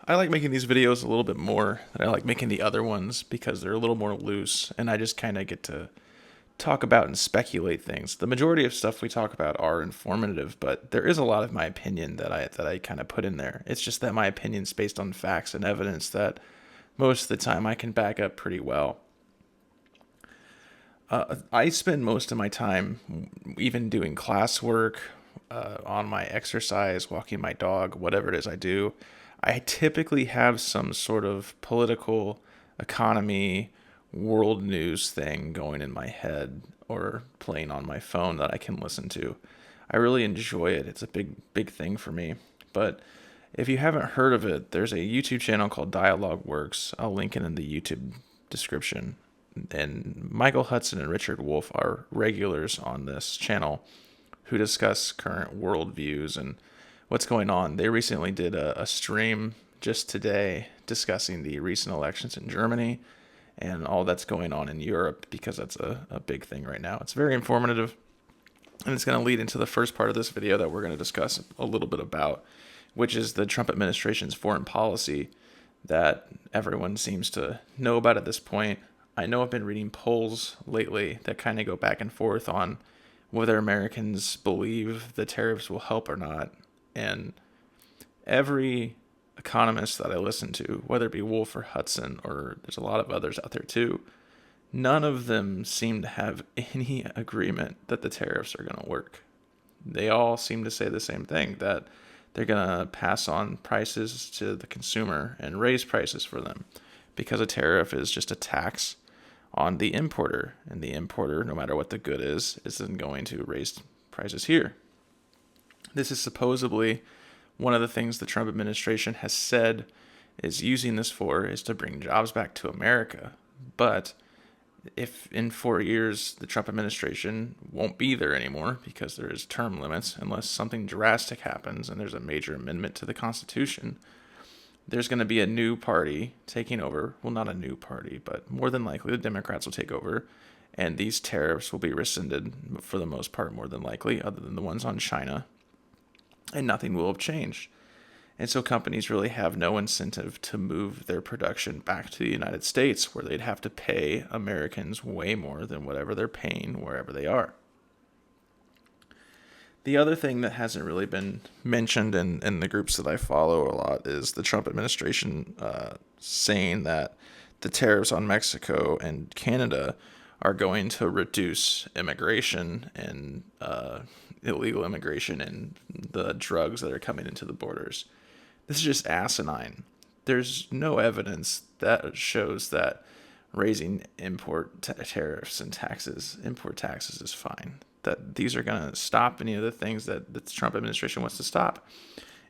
I like making these videos a little bit more than I like making the other ones because they're a little more loose and I just kind of get to talk about and speculate things. The majority of stuff we talk about are informative, but there is a lot of my opinion that I kind of put in there. It's just that my opinion's based on facts and evidence that most of the time I can back up pretty well. I spend most of my time even doing classwork, on my exercise, walking my dog, whatever it is I do. I typically have some sort of political, economy, world news thing going in my head or playing on my phone that I can listen to. I really enjoy it. It's a big thing for me. But if you haven't heard of it, there's a YouTube channel called Dialogue Works. I'll link it in the YouTube description. And Michael Hudson and Richard Wolff are regulars on this channel who discuss current world views and what's going on. They recently did a stream just today discussing the recent elections in Germany and all that's going on in Europe because that's a big thing right now. It's very informative, and it's going to lead into the first part of this video that we're going to discuss a little bit about, which is the Trump administration's foreign policy that everyone seems to know about at this point. I know I've been reading polls lately that kind of go back and forth on whether Americans believe the tariffs will help or not. And every economist that I listen to, whether it be Wolf or Hudson, or there's a lot of others out there too, none of them seem to have any agreement that the tariffs are going to work. They all seem to say the same thing, that they're going to pass on prices to the consumer and raise prices for them because a tariff is just a tax on the importer, and the importer, no matter what the good is, isn't going to raise prices here. This is supposedly one of the things the Trump administration has said is using this for is to bring jobs back to America. But if in 4 years the Trump administration won't be there anymore because there is term limits, unless something drastic happens and there's a major amendment to the Constitution, there's going to be a new party taking over. Well, not a new party, but more than likely the Democrats will take over, and these tariffs will be rescinded for the most part, more than likely, other than the ones on China, and nothing will have changed. And so companies really have no incentive to move their production back to the United States, where they'd have to pay Americans way more than whatever they're paying wherever they are. The other thing that hasn't really been mentioned in the groups that I follow a lot is the Trump administration saying that the tariffs on Mexico and Canada are going to reduce immigration and illegal immigration and the drugs that are coming into the borders. This is just asinine. There's no evidence that shows that raising tariffs and taxes, import taxes, is fine. That these are going to stop any of the things that the Trump administration wants to stop.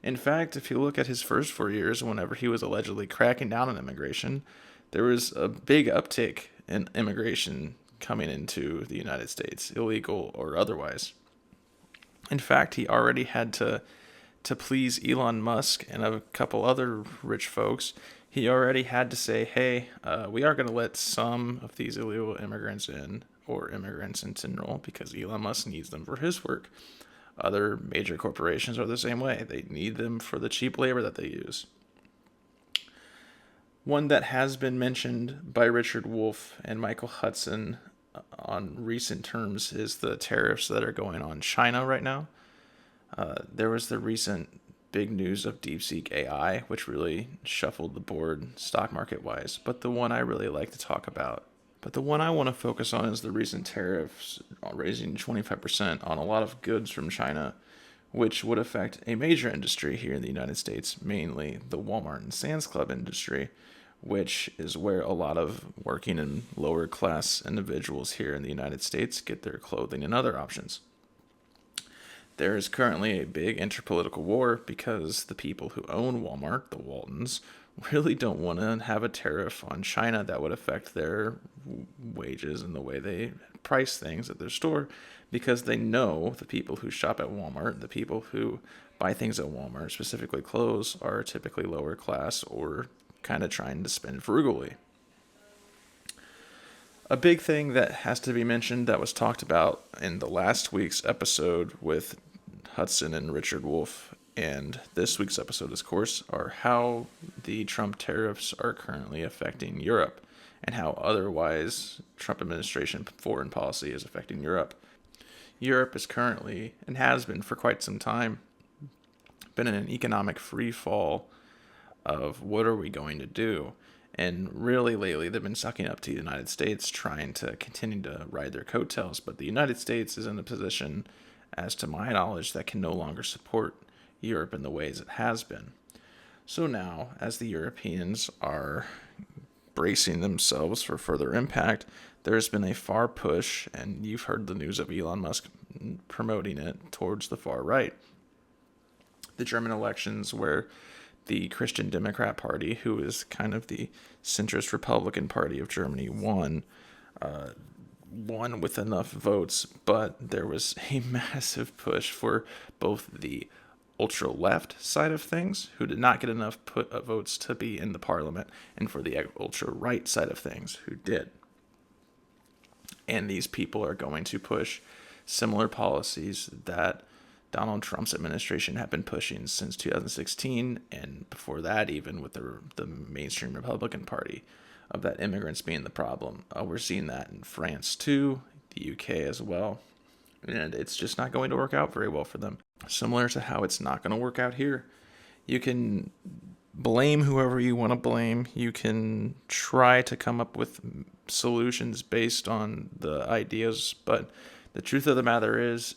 In fact, if you look at his first 4 years, whenever he was allegedly cracking down on immigration, there was a big uptick in immigration coming into the United States, illegal or otherwise. In fact, he already had to please Elon Musk and a couple other rich folks. He already had to say, hey, we are going to let some of these illegal immigrants in, or immigrants in general, because Elon Musk needs them for his work. Other major corporations are the same way. They need them for the cheap labor that they use. One that has been mentioned by Richard Wolff and Michael Hudson on recent terms is the tariffs that are going on China right now. There was the recent big news of DeepSeek AI, which really shuffled the board stock market wise. But the one I really like to talk about, but the one I want to focus on is the recent tariffs raising 25% on a lot of goods from China, which would affect a major industry here in the United States, mainly the Walmart and Sam's Club industry, which is where a lot of working and lower class individuals here in the United States get their clothing and other options. There is currently a big interpolitical war because the people who own Walmart, the Waltons, really don't want to have a tariff on China that would affect their wages and the way they price things at their store, because they know the people who shop at Walmart, the people who buy things at Walmart, specifically clothes, are typically lower class or kind of trying to spend frugally. A big thing that has to be mentioned that was talked about in the last week's episode with Hudson and Richard Wolff And this week's episode, of course, are how the Trump tariffs are currently affecting Europe and how otherwise Trump administration foreign policy is affecting Europe. Europe is currently, and has been for quite some time, been in an economic free fall of what are we going to do. And really lately, they've been sucking up to the United States, trying to continue to ride their coattails. But the United States is in a position, as to my knowledge, that can no longer support Europe in the ways it has been. So now, as the Europeans are bracing themselves for further impact, there's been a far push, and you've heard the news of Elon Musk promoting it, towards the far right. The German elections, where the Christian Democrat Party, who is kind of the centrist Republican Party of Germany, won with enough votes, but there was a massive push for both the ultra-left side of things, who did not get enough votes to be in the parliament, and for the ultra-right side of things, who did. And these people are going to push similar policies that Donald Trump's administration had been pushing since 2016, and before that, even with the mainstream Republican Party, of that immigrants being the problem. We're seeing that in France too, the UK as well, and it's just not going to work out very well for them. Similar to how it's not going to work out here. You can blame whoever you want to blame. You can try to come up with solutions based on the ideas, but the truth of the matter is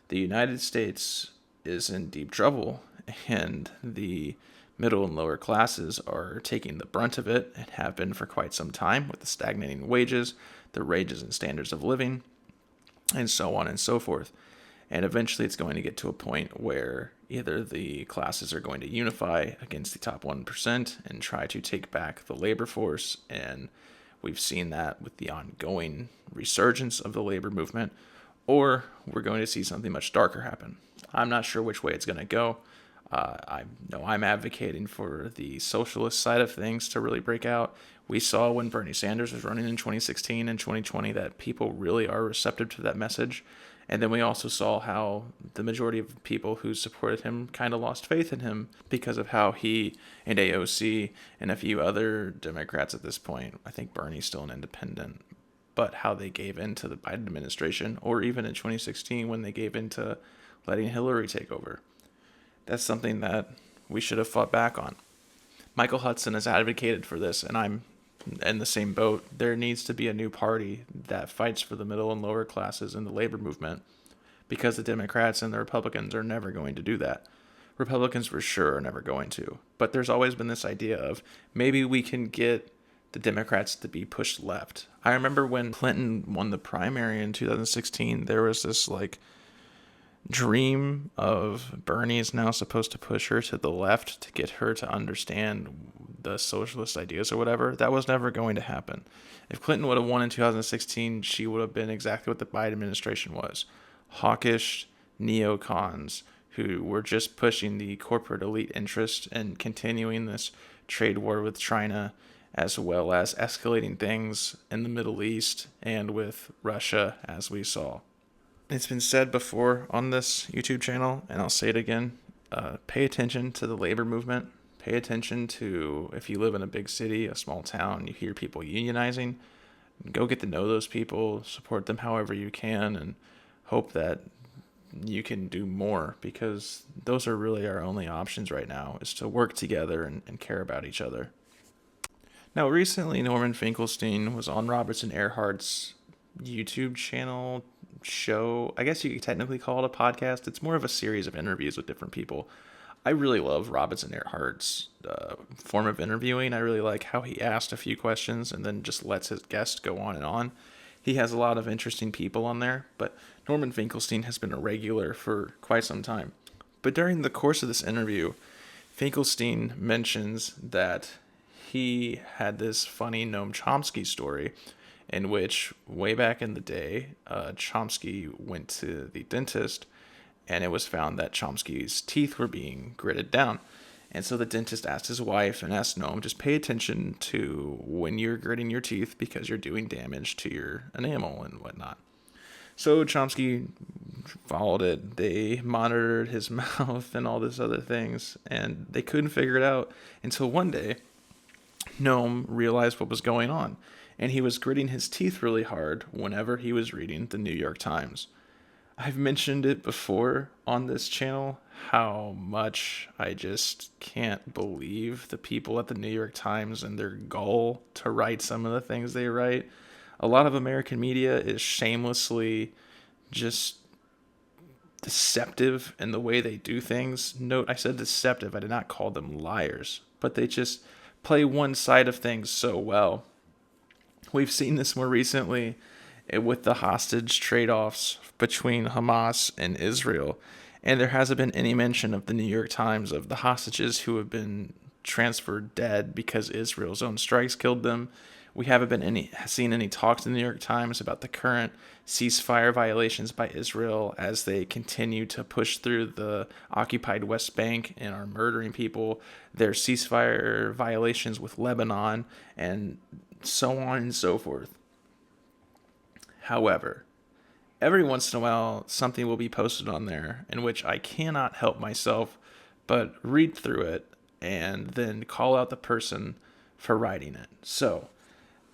the United States is in deep trouble, and the middle and lower classes are taking the brunt of it and have been for quite some time, with the stagnating wages, the wages and standards of living, and so on and so forth. And eventually it's going to get to a point where either the classes are going to unify against the top 1% and try to take back the labor force, and we've seen that with the ongoing resurgence of the labor movement, or we're going to see something much darker happen. I'm not sure which way it's going to go. I know I'm advocating for the socialist side of things to really break out. We saw when Bernie Sanders was running in 2016 and 2020 that people really are receptive to that message. And then we also saw how the majority of people who supported him kind of lost faith in him because of how he and AOC and a few other Democrats at this point, I think Bernie's still an independent, but how they gave in to the Biden administration, or even in 2016 when they gave in to letting Hillary take over. That's something that we should have fought back on. Michael Hudson has advocated for this, and I'm in the same boat. There needs to be a new party that fights for the middle and lower classes in the labor movement, because the Democrats and the Republicans are never going to do that. Republicans for sure are never going to. But there's always been this idea of maybe we can get the Democrats to be pushed left. I remember when Clinton won the primary in 2016, there was this dream of Bernie is now supposed to push her to the left to get her to understand the socialist ideas or whatever. That was never going to happen. If Clinton would have won in 2016, she would have been exactly what the Biden administration was. Hawkish neocons who were just pushing the corporate elite interest and continuing this trade war with China, as well as escalating things in the Middle East and with Russia, as we saw. It's been said before on this YouTube channel, and I'll say it again, pay attention to the labor movement. Pay attention to, if you live in a big city, a small town, you hear people unionizing, go get to know those people, support them however you can, and hope that you can do more, because those are really our only options right now, is to work together and care about each other. Now, recently, Norman Finkelstein was on Robertson Earhart's YouTube channel show. I guess you could technically call it a podcast. It's more of a series of interviews with different people. I really love Robertson Earhart's form of interviewing. I really like how he asked a few questions and then just lets his guests go on and on. He has a lot of interesting people on there, but Norman Finkelstein has been a regular for quite some time. But during the course of this interview, Finkelstein mentions that he had this funny Noam Chomsky story in which, way back in the day, Chomsky went to the dentist, and it was found that Chomsky's teeth were being gritted down. And so the dentist asked his wife and asked Noam, just pay attention to when you're gritting your teeth because you're doing damage to your enamel and whatnot. So Chomsky followed it. They monitored his mouth and all this other things, and they couldn't figure it out until one day Noam realized what was going on, and he was gritting his teeth really hard whenever he was reading the New York Times. I've mentioned it before on this channel how much I just can't believe the people at the New York Times and their goal to write some of the things they write. A lot of American media is shamelessly just deceptive in the way they do things. Note, I said deceptive, I did not call them liars, but they just play one side of things so well. We've seen this more recently with the hostage trade-offs between Hamas and Israel, and there hasn't been any mention of the New York Times of the hostages who have been transferred dead because Israel's own strikes killed them. We haven't been seen any talks in the New York Times about the current ceasefire violations by Israel as they continue to push through the occupied West Bank and are murdering people, their ceasefire violations with Lebanon, and so on and so forth. However, every once in a while, something will be posted on there in which I cannot help myself but read through it and then call out the person for writing it. So,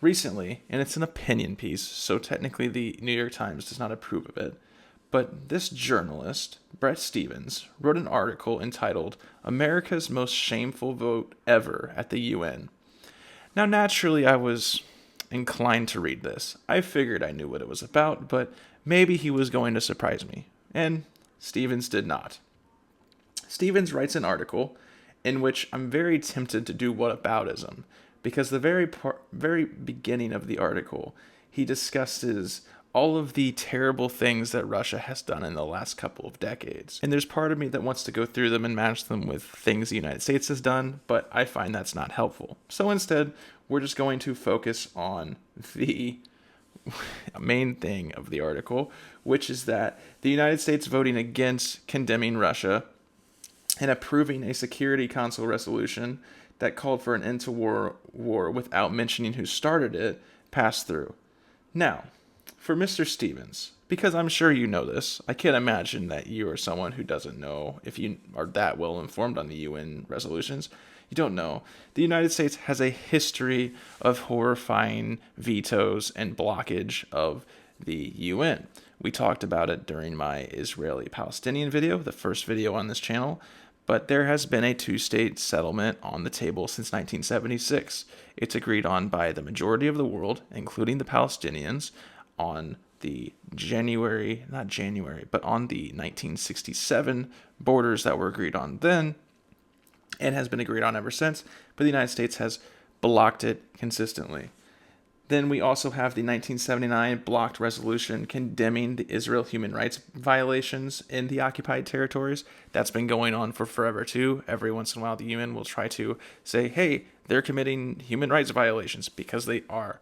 recently, and it's an opinion piece, so technically the New York Times does not approve of it, but this journalist, Bret Stephens, wrote an article entitled "America's Most Shameful Vote Ever at the UN." Now, naturally, I was inclined to read this. I figured I knew what it was about, but maybe he was going to surprise me. And Stephens did not. Stephens writes an article in which I'm very tempted to do whataboutism, because the very beginning of the article, he discusses all of the terrible things that Russia has done in the last couple of decades. And there's part of me that wants to go through them and match them with things the United States has done, but I find that's not helpful. So instead, we're just going to focus on the main thing of the article, which is that the United States voting against condemning Russia and approving a Security Council resolution that called for an end to war without mentioning who started it passed through. Now, for Mr. Stephens, because I'm sure you know this, I can't imagine that you are someone who doesn't know if you are that well informed on the UN resolutions. You don't know. The United States has a history of horrifying vetoes and blockage of the UN. We talked about it during my Israeli-Palestinian video, the first video on this channel, but there has been a two-state settlement on the table since 1976. It's agreed on by the majority of the world, including the Palestinians, on the on the 1967 borders that were agreed on then, and has been agreed on ever since, but the United States has blocked it consistently. Then we also have the 1979 blocked resolution condemning the Israel human rights violations in the occupied territories. That's been going on for forever too. Every once in a while the UN will try to say, hey, they're committing human rights violations, because they are.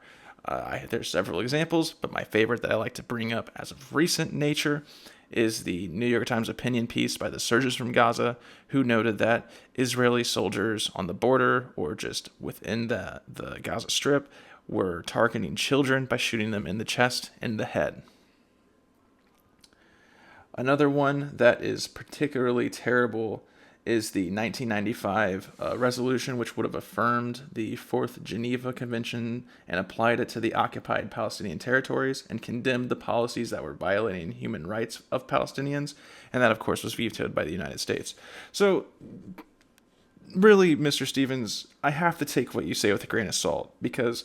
There's several examples, but my favorite that I like to bring up as of recent nature is the New York Times opinion piece by the Surgeons from Gaza, who noted that Israeli soldiers on the border or just within the Gaza Strip were targeting children by shooting them in the chest and the head. Another one that is particularly terrible is the 1995 resolution, which would have affirmed the Fourth Geneva Convention and applied it to the occupied Palestinian territories and condemned the policies that were violating human rights of Palestinians. And that, of course, was vetoed by the United States. So, really, Mr. Stephens, I have to take what you say with a grain of salt, because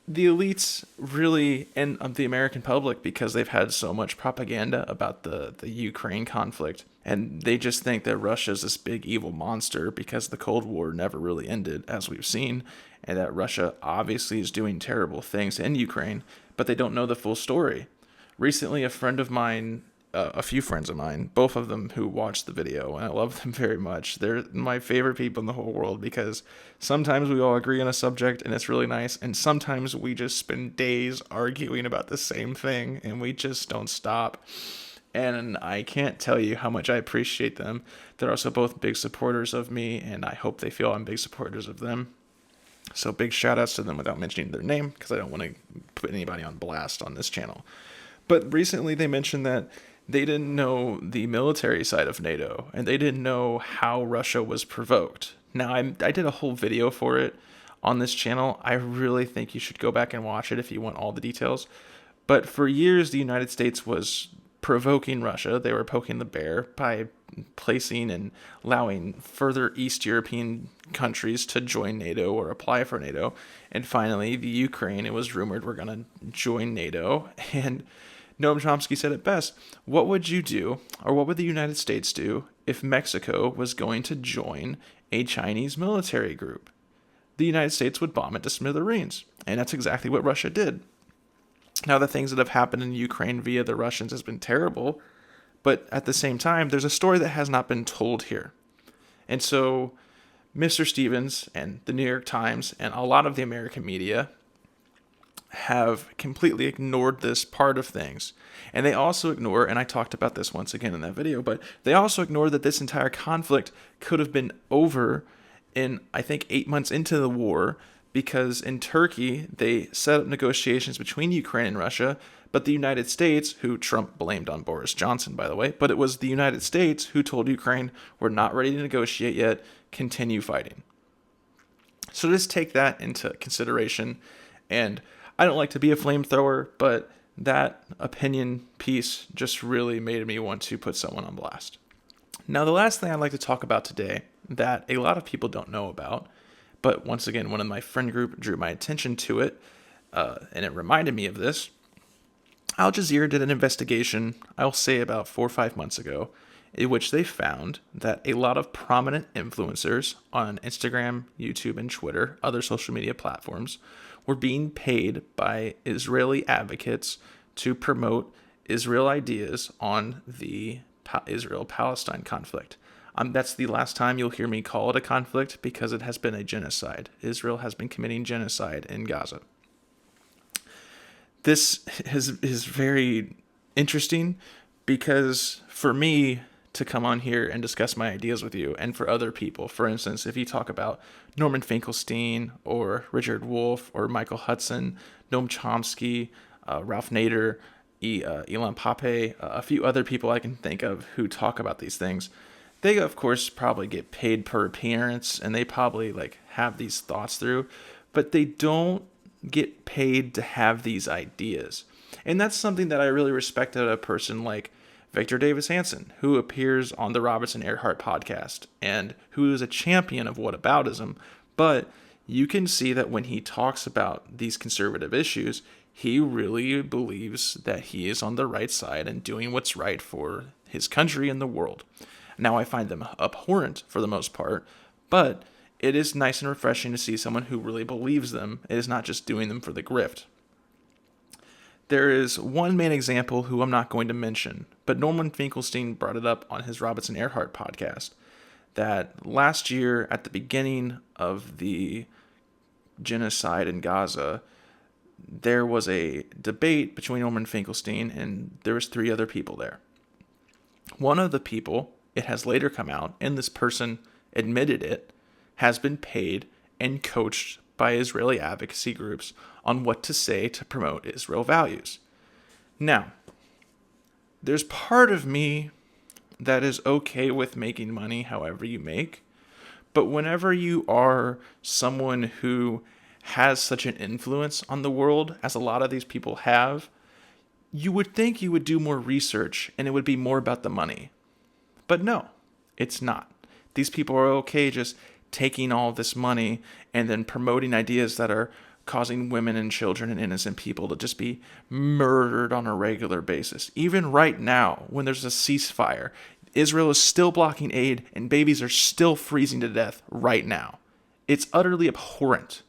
the elites really, and the American public, because they've had so much propaganda about the Ukraine conflict, and they just think that Russia's this big evil monster because the Cold War never really ended, as we've seen, and that Russia obviously is doing terrible things in Ukraine, but they don't know the full story. Recently, a few friends of mine, both of them who watched the video, and I love them very much. They're my favorite people in the whole world, because sometimes we all agree on a subject and it's really nice, and sometimes we just spend days arguing about the same thing and we just don't stop. And I can't tell you how much I appreciate them. They're also both big supporters of me, and I hope they feel I'm big supporters of them. So big shout outs to them without mentioning their name, because I don't want to put anybody on blast on this channel. But recently they mentioned that they didn't know the military side of NATO, and they didn't know how Russia was provoked. Now, I did a whole video for it on this channel. I really think you should go back and watch it if you want all the details. But for years, the United States was provoking Russia. They were poking the bear by placing and allowing further East European countries to join NATO or apply for NATO. And finally, the Ukraine, it was rumored, were going to join NATO. And Noam Chomsky said it best. What would you do, or what would the United States do, if Mexico was going to join a Chinese military group? The United States would bomb it to smithereens. And that's exactly what Russia did. Now, the things that have happened in Ukraine via the Russians has been terrible, but at the same time, there's a story that has not been told here. And so, Mr. Stevens and the New York Times and a lot of the American media have completely ignored this part of things. And they also ignore, and I talked about this once again in that video, but they also ignore that this entire conflict could have been over in, I think, 8 months into the war, because in Turkey, they set up negotiations between Ukraine and Russia, but the United States, who Trump blamed on Boris Johnson, by the way, but it was the United States who told Ukraine, we're not ready to negotiate yet, continue fighting. So just take that into consideration. And I don't like to be a flamethrower, but that opinion piece just really made me want to put someone on blast. Now, the last thing I'd like to talk about today that a lot of people don't know about, but once again, one of my friend group drew my attention to it, and it reminded me of this. Al Jazeera did an investigation, I'll say about 4 or 5 months ago, in which they found that a lot of prominent influencers on Instagram, YouTube, and Twitter, other social media platforms, were being paid by Israeli advocates to promote Israel ideas on the Israel-Palestine conflict. That's the last time you'll hear me call it a conflict, because it has been a genocide. Israel has been committing genocide in Gaza. This is very interesting, because for me to come on here and discuss my ideas with you, and for other people, for instance, if you talk about Norman Finkelstein or Richard Wolff or Michael Hudson, Noam Chomsky, Ralph Nader, Ilan Pappé, a few other people I can think of who talk about these things, they, of course, probably get paid per appearance, and they probably have these thoughts through, but they don't get paid to have these ideas. And that's something that I really respect out of a person like Victor Davis Hanson, who appears on the Robertson Earhart podcast, and who is a champion of whataboutism, but you can see that when he talks about these conservative issues, he really believes that he is on the right side and doing what's right for his country and the world. Now, I find them abhorrent for the most part, but it is nice and refreshing to see someone who really believes them. It is not just doing them for the grift. There is one main example who I'm not going to mention, but Norman Finkelstein brought it up on his Robertson Earhart podcast, that last year at the beginning of the genocide in Gaza, there was a debate between Norman Finkelstein and there was 3 other people there. One of the people, it has later come out, and this person admitted it, has been paid and coached by Israeli advocacy groups on what to say to promote Israel values. Now, there's part of me that is okay with making money however you make, but whenever you are someone who has such an influence on the world, as a lot of these people have, you would think you would do more research and it would be more about the money. But no, it's not. These people are okay just taking all this money and then promoting ideas that are causing women and children and innocent people to just be murdered on a regular basis. Even right now, when there's a ceasefire, Israel is still blocking aid and babies are still freezing to death right now. It's utterly abhorrent,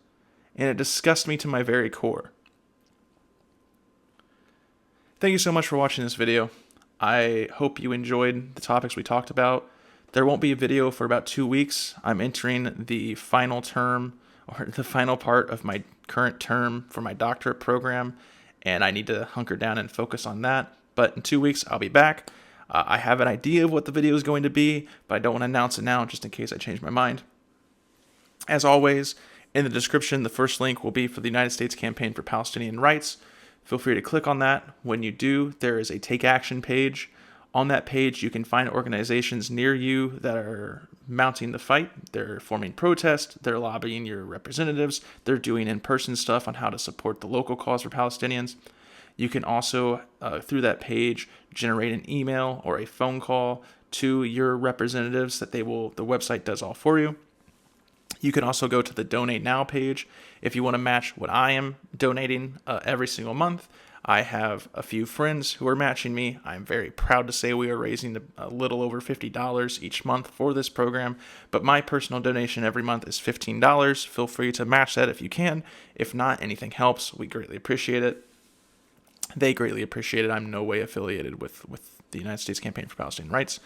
and it disgusts me to my very core. Thank you so much for watching this video. I hope you enjoyed the topics we talked about. There won't be a video for about 2 weeks. I'm entering the final term, or the final part of my current term for my doctorate program, and I need to hunker down and focus on that. But in 2 weeks, I'll be back. I have an idea of what the video is going to be, but I don't want to announce it now just in case I change my mind. As always, in the description, the first link will be for the United States Campaign for Palestinian Rights. Feel free to click on that. When you do, there is a take action page. On that page, you can find organizations near you that are mounting the fight. They're forming protests. They're lobbying your representatives. They're doing in-person stuff on how to support the local cause for Palestinians. You can also, through that page, generate an email or a phone call to your representatives that the website does all for you. You can also go to the Donate Now page if you want to match what I am donating every single month. I have a few friends who are matching me. I'm very proud to say we are raising a little over $50 each month for this program, but my personal donation every month is $15. Feel free to match that if you can. If not, anything helps. We greatly appreciate it. They greatly appreciate it. I'm no way affiliated with the United States Campaign for Palestinian Rights.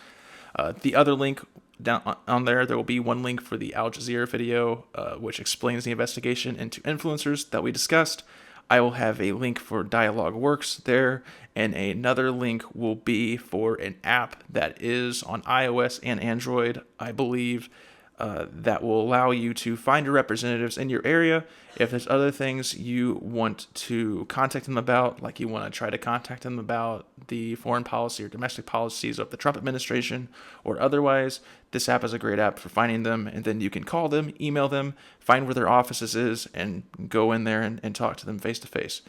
The other link down on there will be one link for the Al Jazeera video, which explains the investigation into influencers that we discussed. I will have a link for Dialogue Works there, and another link will be for an app that is on iOS and Android, I believe, that will allow you to find your representatives in your area. If there's other things you want to contact them about, like you want to try to contact them about the foreign policy or domestic policies of the Trump administration or otherwise, this app is a great app for finding them. And then you can call them, email them, find where their offices is, and go in there and talk to them face to face.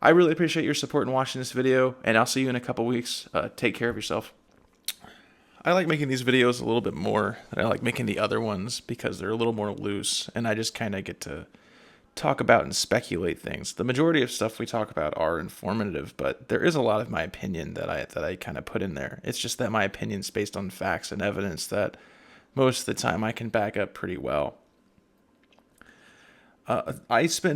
I really appreciate your support in watching this video, and I'll see you in a couple weeks. Take care of yourself. I like making these videos a little bit more than I like making the other ones because they're a little more loose and I just kind of get to talk about and speculate things. The majority of stuff we talk about are informative, but there is a lot of my opinion that I kind of put in there. It's just that my opinion's based on facts and evidence that most of the time I can back up pretty well. I spend